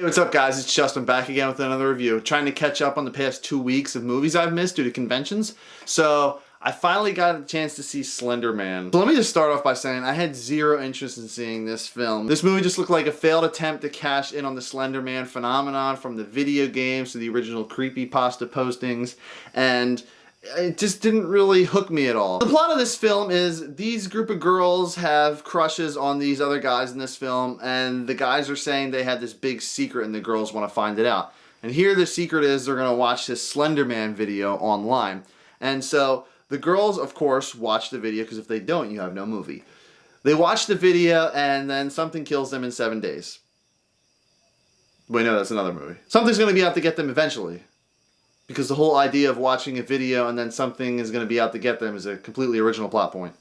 What's up, guys? It's Justin back again with another review. Trying to catch up on the past 2 weeks of movies I've missed due to conventions. So I finally got a chance to see Slender Man. So let me just start off by saying I had zero interest in seeing this film. This movie just looked like a failed attempt to cash in on the Slender Man phenomenon from the video games to the original creepypasta postings, and it just didn't really hook me at all. The plot of this film is these group of girls have crushes on these other guys in this film, and the guys are saying they had this big secret and the girls want to find it out. And here the secret is they're going to watch this Slender Man video online. And so the girls, of course, watch the video, because if they don't, you have no movie. They watch the video and then something kills them in 7 days. Wait, no, that's another movie. Something's going to be out to get them eventually. Because the whole idea of watching a video and then something is going to be out to get them is a completely original plot point.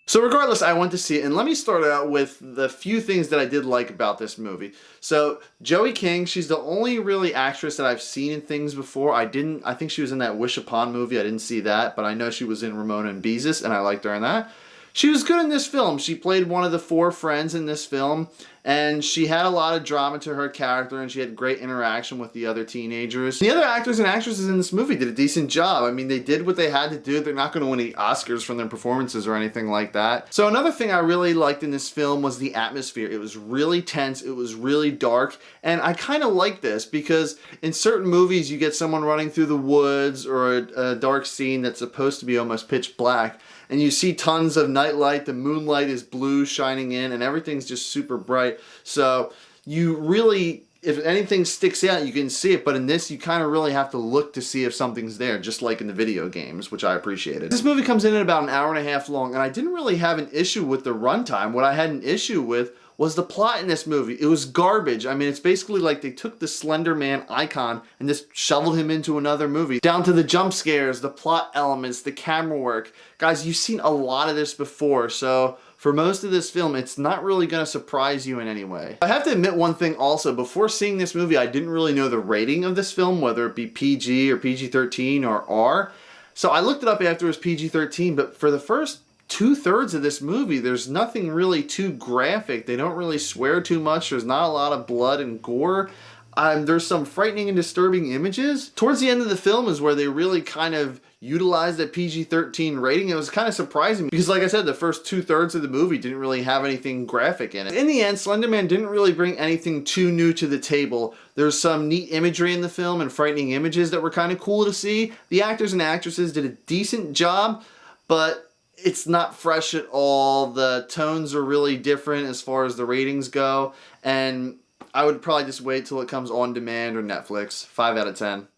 So regardless, I went to see it, and let me start out with the few things that I did like about this movie. So Joey King, she's the only really actress that I've seen in things before. I think she was in that Wish Upon movie. I didn't see that, but I know she was in Ramona and Beezus, and I liked her in that. She was good in this film. She played one of the 4 friends in this film, and she had a lot of drama to her character, and she had great interaction with the other teenagers. The other actors and actresses in this movie did a decent job. I mean, they did what they had to do. They're not going to win any Oscars from their performances or anything like that. So another thing I really liked in this film was the atmosphere. It was really tense. It was really dark, and I kind of like this because in certain movies you get someone running through the woods or a dark scene that's supposed to be almost pitch black, and you see tons of nightlight, the moonlight is blue shining in, and everything's just super bright. So you really, if anything sticks out, you can see it, but in this, you kind of really have to look to see if something's there, just like in the video games, which I appreciated. This movie comes in at about an hour and a half long, and I didn't really have an issue with the runtime. What I had an issue with was the plot in this movie. It was garbage. I mean, it's basically like they took the Slender Man icon and just shoveled him into another movie. Down to the jump scares, the plot elements, the camera work. Guys, you've seen a lot of this before, so for most of this film, it's not really going to surprise you in any way. I have to admit one thing also. Before seeing this movie, I didn't really know the rating of this film, whether it be PG or PG-13 or R. So I looked it up after it was PG-13, but for the first 2/3 of this movie, there's nothing really too graphic. They don't really swear too much. There's not a lot of blood and gore. There's some frightening and disturbing images. Towards the end of the film is where they really kind of utilized that PG-13 rating. It was kind of surprising because, like I said, the first 2/3 of the movie didn't really have anything graphic in it. In the end, Slender Man didn't really bring anything too new to the table. There's some neat imagery in the film and frightening images that were kind of cool to see. The actors and actresses did a decent job, but it's not fresh at all. The tones are really different as far as the ratings go, and I would probably just wait till it comes on demand or Netflix. 5 out of 10.